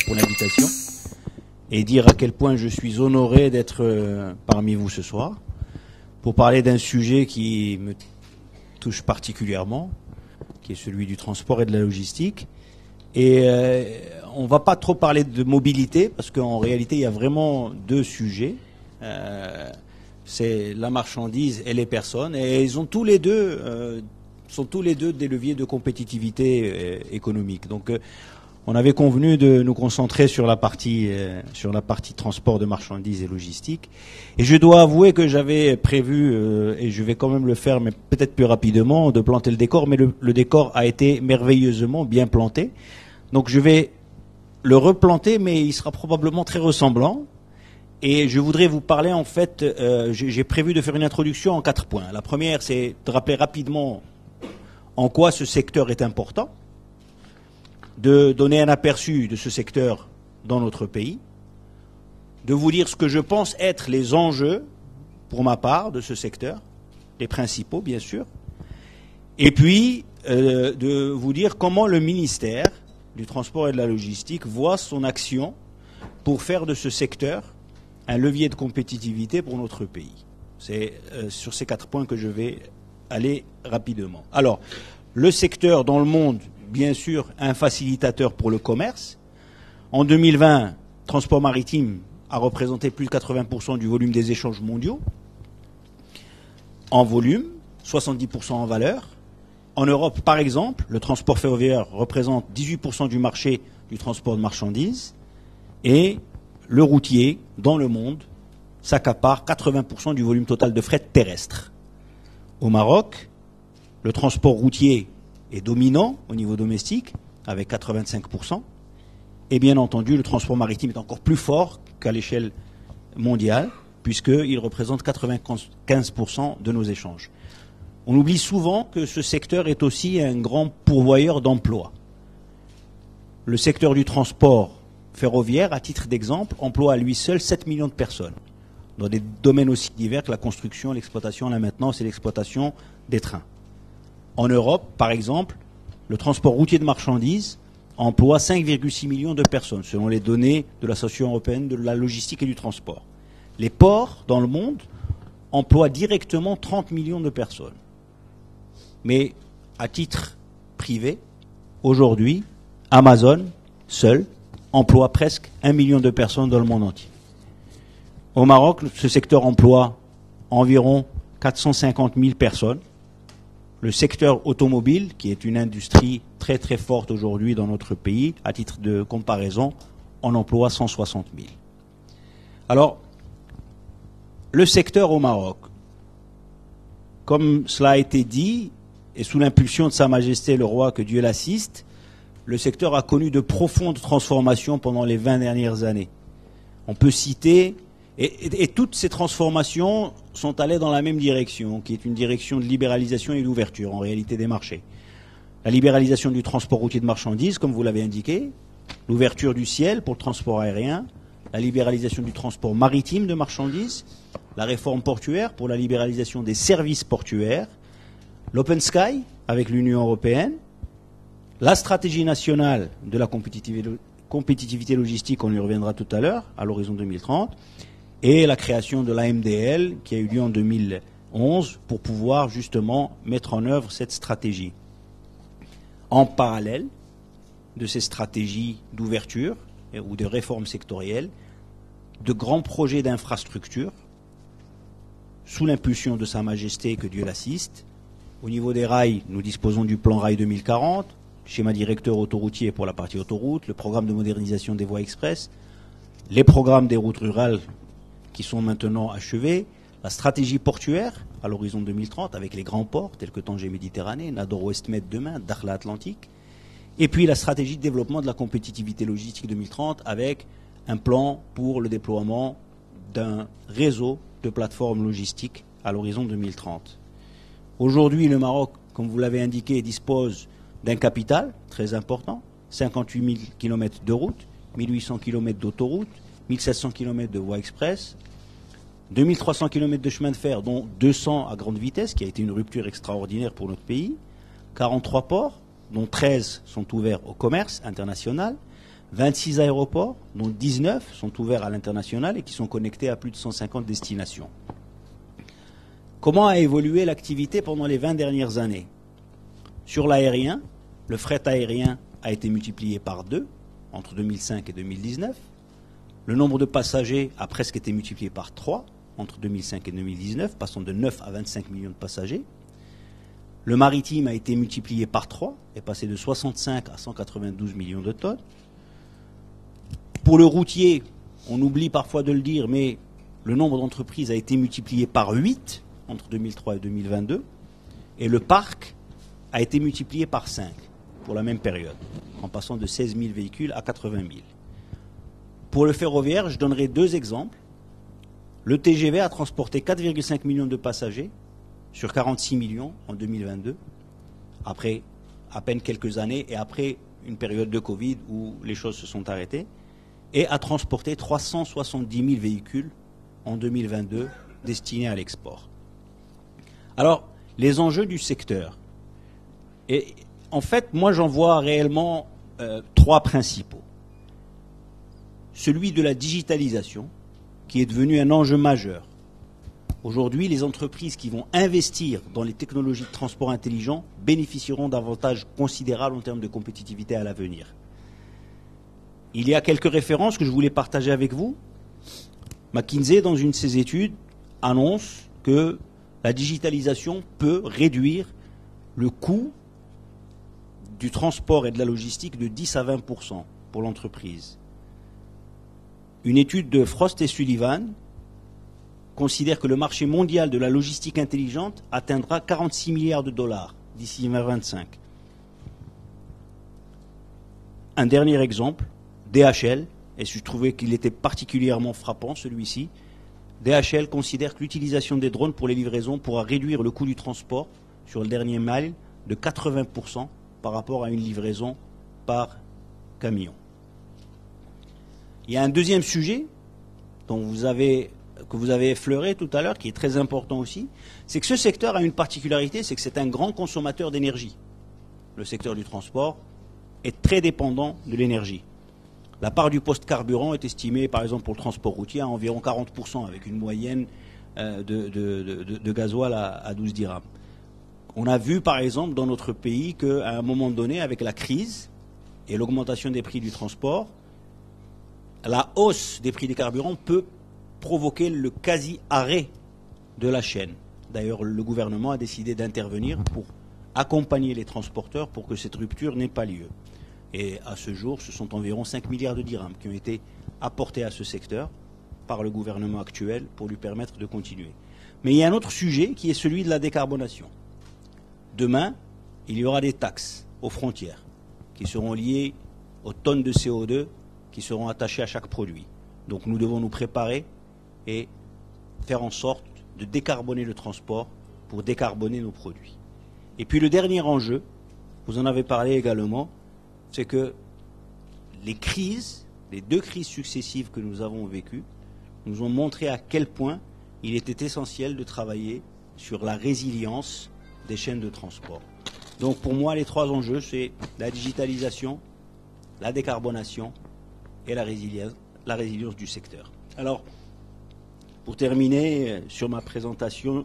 pour l'invitation et dire à quel point je suis honoré d'être parmi vous ce soir pour parler d'un sujet qui me touche particulièrement, qui est celui du transport et de la logistique. Et on ne va pas trop parler de mobilité parce qu'en réalité il y a vraiment deux sujets. C'est la marchandise et les personnes, et ils ont tous les deux sont tous les deux des leviers de compétitivité économique. Donc on avait convenu de nous concentrer sur la partie transport de marchandises et logistique. Et je dois avouer que j'avais prévu, et je vais quand même le faire, mais peut-être plus rapidement, de planter le décor, mais le décor a été merveilleusement bien planté. Donc je vais le replanter, mais il sera probablement très ressemblant. Et je voudrais vous parler, en fait, j'ai prévu de faire une introduction en 4 points. La première, c'est de rappeler rapidement en quoi ce secteur est important, de donner un aperçu de ce secteur dans notre pays, de vous dire ce que je pense être les enjeux, pour ma part, de ce secteur, les principaux, bien sûr, et puis de vous dire comment le ministère du Transport et de la Logistique voit son action pour faire de ce secteur un levier de compétitivité pour notre pays. C'est sur ces 4 points que je vais aller rapidement. Alors, le secteur dans le monde, bien sûr, un facilitateur pour le commerce. En 2020, transport maritime a représenté plus de 80% du volume des échanges mondiaux. En volume, 70% en valeur. En Europe, par exemple, le transport ferroviaire représente 18% du marché du transport de marchandises. Et le routier, dans le monde, s'accapare 80% du volume total de fret terrestre. Au Maroc, le transport routier est dominant au niveau domestique, avec 85%. Et bien entendu, le transport maritime est encore plus fort qu'à l'échelle mondiale, puisqu'il représente 95% de nos échanges. On oublie souvent que ce secteur est aussi un grand pourvoyeur d'emplois. Le secteur du transport ferroviaire, à titre d'exemple, emploie à lui seul 7 millions de personnes, dans des domaines aussi divers que la construction, l'exploitation, la maintenance et l'exploitation des trains. En Europe, par exemple, le transport routier de marchandises emploie 5,6 millions de personnes, selon les données de l'Association européenne de la logistique et du transport. Les ports, dans le monde, emploient directement 30 millions de personnes. Mais, à titre privé, aujourd'hui, Amazon, seul, emploie presque 1 million de personnes dans le monde entier. Au Maroc, ce secteur emploie environ 450 000 personnes. Le secteur automobile, qui est une industrie très très forte aujourd'hui dans notre pays, à titre de comparaison, en emploie 160 000. Alors, le secteur au Maroc, comme cela a été dit, et sous l'impulsion de Sa Majesté le Roi, que Dieu l'assiste, le secteur a connu de profondes transformations pendant les 20 dernières années. On peut citer, et toutes ces transformations sont allées dans la même direction, qui est une direction de libéralisation et d'ouverture, en réalité, des marchés. La libéralisation du transport routier de marchandises, comme vous l'avez indiqué, l'ouverture du ciel pour le transport aérien, la libéralisation du transport maritime de marchandises, la réforme portuaire pour la libéralisation des services portuaires, l'Open Sky avec l'Union européenne, la stratégie nationale de la compétitivité logistique, on y reviendra tout à l'heure, à l'horizon 2030, et la création de l'AMDL qui a eu lieu en 2011 pour pouvoir justement mettre en œuvre cette stratégie. En parallèle de ces stratégies d'ouverture ou de réformes sectorielles, de grands projets d'infrastructure, sous l'impulsion de Sa Majesté, que Dieu l'assiste. Au niveau des rails, nous disposons du plan Rail 2040, schéma directeur autoroutier pour la partie autoroute, le programme de modernisation des voies express, les programmes des routes rurales qui sont maintenant achevés, la stratégie portuaire à l'horizon 2030 avec les grands ports tels que Tanger Méditerranée, Nador Ouest Med demain, Dakhla Atlantique, et puis la stratégie de développement de la compétitivité logistique 2030 avec un plan pour le déploiement d'un réseau de plateformes logistiques à l'horizon 2030. Aujourd'hui, le Maroc, comme vous l'avez indiqué, dispose d'un capital très important, 58 000 km de route, 1800 km d'autoroute, 1700 km de voies express, 2300 km de chemin de fer, dont 200 à grande vitesse, qui a été une rupture extraordinaire pour notre pays, 43 ports, dont 13 sont ouverts au commerce international, 26 aéroports, dont 19 sont ouverts à l'international et qui sont connectés à plus de 150 destinations. Comment a évolué l'activité pendant les 20 dernières années? Sur l'aérien, le fret aérien a été multiplié par 2 entre 2005 et 2019. Le nombre de passagers a presque été multiplié par 3 entre 2005 et 2019, passant de 9 à 25 millions de passagers. Le maritime a été multiplié par 3 et passé de 65 à 192 millions de tonnes. Pour le routier, on oublie parfois de le dire, mais le nombre d'entreprises a été multiplié par 8 entre 2003 et 2022. Et le parc a été multiplié par 5 pour la même période, en passant de 16 000 véhicules à 80 000. Pour le ferroviaire, je donnerai 2 exemples. Le TGV a transporté 4,5 millions de passagers sur 46 millions en 2022, après à peine quelques années et après une période de Covid où les choses se sont arrêtées, et a transporté 370 000 véhicules en 2022 destinés à l'export. Alors, les enjeux du secteur. Et en fait, moi j'en vois réellement 3 principaux. Celui de la digitalisation, qui est devenu un enjeu majeur. Aujourd'hui, les entreprises qui vont investir dans les technologies de transport intelligent bénéficieront d'avantages considérables en termes de compétitivité à l'avenir. Il y a quelques références que je voulais partager avec vous. McKinsey, dans une de ses études, annonce que la digitalisation peut réduire le coût du transport et de la logistique de 10 à 20% pour l'entreprise. Une étude de Frost et Sullivan considère que le marché mondial de la logistique intelligente atteindra 46 milliards de dollars d'ici 2025. Un dernier exemple, DHL, et je trouvais qu'il était particulièrement frappant celui-ci. DHL considère que l'utilisation des drones pour les livraisons pourra réduire le coût du transport sur le dernier mile de 80% par rapport à une livraison par camion. Il y a un deuxième sujet que vous avez effleuré tout à l'heure, qui est très important aussi, c'est que ce secteur a une particularité, c'est que c'est un grand consommateur d'énergie. Le secteur du transport est très dépendant de l'énergie. La part du post-carburant est estimée, par exemple, pour le transport routier, à environ 40%, avec une moyenne de gasoil à 12 dirhams. On a vu, par exemple, dans notre pays, qu'à un moment donné, avec la crise et l'augmentation des prix du transport, la hausse des prix des carburants peut provoquer le quasi-arrêt de la chaîne. D'ailleurs, le gouvernement a décidé d'intervenir pour accompagner les transporteurs pour que cette rupture n'ait pas lieu. Et à ce jour, ce sont environ 5 milliards de dirhams qui ont été apportés à ce secteur par le gouvernement actuel pour lui permettre de continuer. Mais il y a un autre sujet qui est celui de la décarbonation. Demain, il y aura des taxes aux frontières qui seront liées aux tonnes de CO2 qui seront attachées à chaque produit. Donc nous devons nous préparer et faire en sorte de décarboner le transport pour décarboner nos produits. Et puis le dernier enjeu, vous en avez parlé également, c'est que les crises, les 2 crises successives que nous avons vécues, nous ont montré à quel point il était essentiel de travailler sur la résilience des chaînes de transport. Donc pour moi, les 3 enjeux, c'est la digitalisation, la décarbonation et la résilience du secteur. Alors, pour terminer sur ma présentation,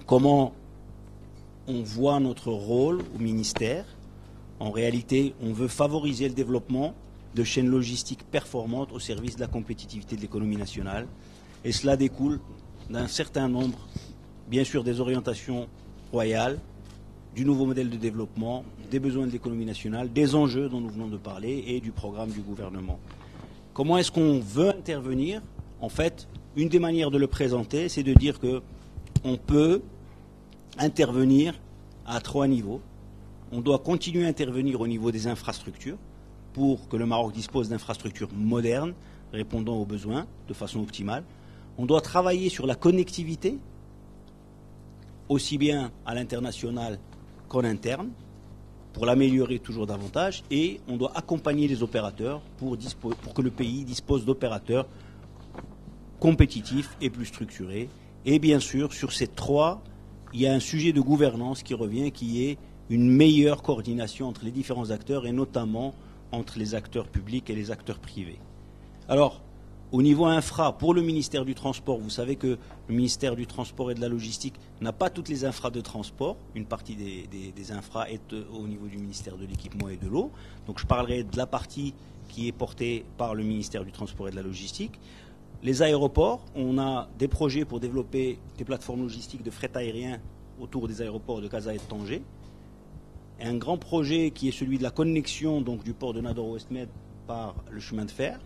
comment on voit notre rôle au ministère. En réalité, on veut favoriser le développement de chaînes logistiques performantes au service de la compétitivité de l'économie nationale. Et cela découle d'un certain nombre, bien sûr, des orientations royales, du nouveau modèle de développement, des besoins de l'économie nationale, des enjeux dont nous venons de parler et du programme du gouvernement. Comment est-ce qu'on veut intervenir? En fait, une des manières de le présenter, c'est de dire qu'on peut intervenir à 3 niveaux. On doit continuer à intervenir au niveau des infrastructures pour que le Maroc dispose d'infrastructures modernes répondant aux besoins de façon optimale. On doit travailler sur la connectivité, aussi bien à l'international qu'en interne, pour l'améliorer toujours davantage. Et on doit accompagner les opérateurs pour que le pays dispose d'opérateurs compétitifs et plus structurés. Et bien sûr, sur ces 3, il y a un sujet de gouvernance qui revient, qui est une meilleure coordination entre les différents acteurs et notamment entre les acteurs publics et les acteurs privés. Alors, au niveau infra, pour le ministère du Transport, vous savez que le ministère du Transport et de la Logistique n'a pas toutes les infras de transport. Une partie des infras est au niveau du ministère de l'Équipement et de l'Eau. Donc je parlerai de la partie qui est portée par le ministère du Transport et de la Logistique. Les aéroports, on a des projets pour développer des plateformes logistiques de fret aérien autour des aéroports de Casa et de Tanger. Et un grand projet qui est celui de la connexion donc, du port de Nador-Ouest-Med par le chemin de fer.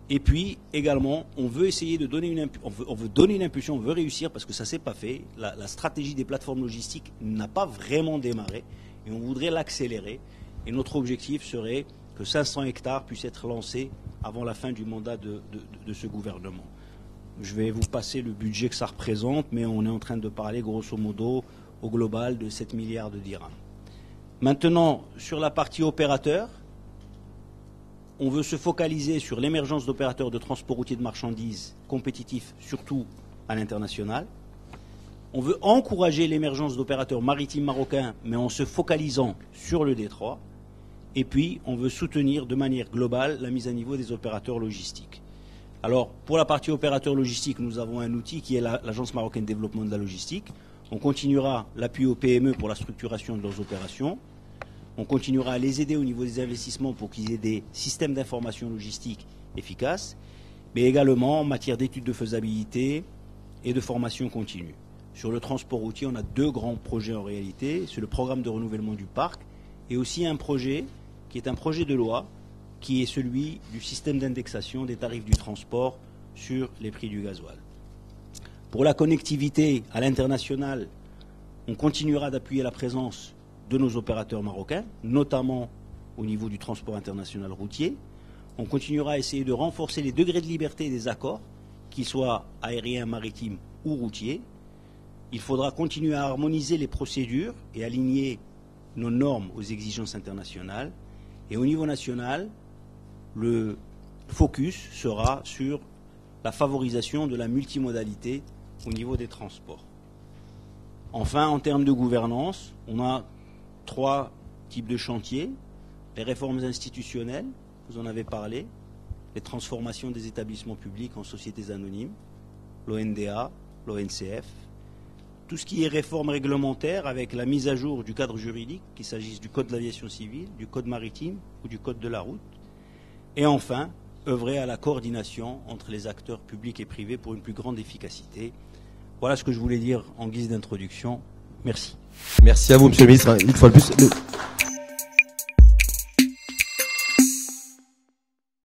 Et puis également, on veut essayer de donner on veut donner une impulsion, on veut réussir parce que ça ne s'est pas fait. La stratégie des plateformes logistiques n'a pas vraiment démarré et on voudrait l'accélérer. Et notre objectif serait que 500 hectares puissent être lancés avant la fin du mandat de ce gouvernement. Je vais vous passer le budget que ça représente, mais on est en train de parler grosso modo au global de 7 milliards de dirhams. Maintenant, sur la partie opérateur, on veut se focaliser sur l'émergence d'opérateurs de transport routier de marchandises compétitifs, surtout à l'international. On veut encourager l'émergence d'opérateurs maritimes marocains, mais en se focalisant sur le détroit. Et puis, on veut soutenir de manière globale la mise à niveau des opérateurs logistiques. Alors, pour la partie opérateur logistique, nous avons un outil qui est l'Agence marocaine de développement de la logistique. On continuera l'appui aux PME pour la structuration de leurs opérations. On continuera à les aider au niveau des investissements pour qu'ils aient des systèmes d'information logistique efficaces, mais également en matière d'études de faisabilité et de formation continue. Sur le transport routier, on a 2 grands projets en réalité. C'est le programme de renouvellement du parc et aussi un projet qui est un projet de loi qui est celui du système d'indexation des tarifs du transport sur les prix du gasoil. Pour la connectivité à l'international, on continuera d'appuyer la présence de nos opérateurs marocains, notamment au niveau du transport international routier. On continuera à essayer de renforcer les degrés de liberté des accords, qu'ils soient aériens, maritimes ou routiers. Il faudra continuer à harmoniser les procédures et aligner nos normes aux exigences internationales. Et au niveau national, le focus sera sur la favorisation de la multimodalité au niveau des transports. Enfin, en termes de gouvernance, on a 3 types de chantiers. Les réformes institutionnelles, vous en avez parlé, les transformations des établissements publics en sociétés anonymes, l'ONDA, l'ONCF, tout ce qui est réforme réglementaire avec la mise à jour du cadre juridique, qu'il s'agisse du Code de l'aviation civile, du Code maritime ou du Code de la route. Et enfin, œuvrer à la coordination entre les acteurs publics et privés pour une plus grande efficacité. Voilà ce que je voulais dire en guise d'introduction. Merci. Merci à vous, Monsieur le Ministre. Une fois de plus.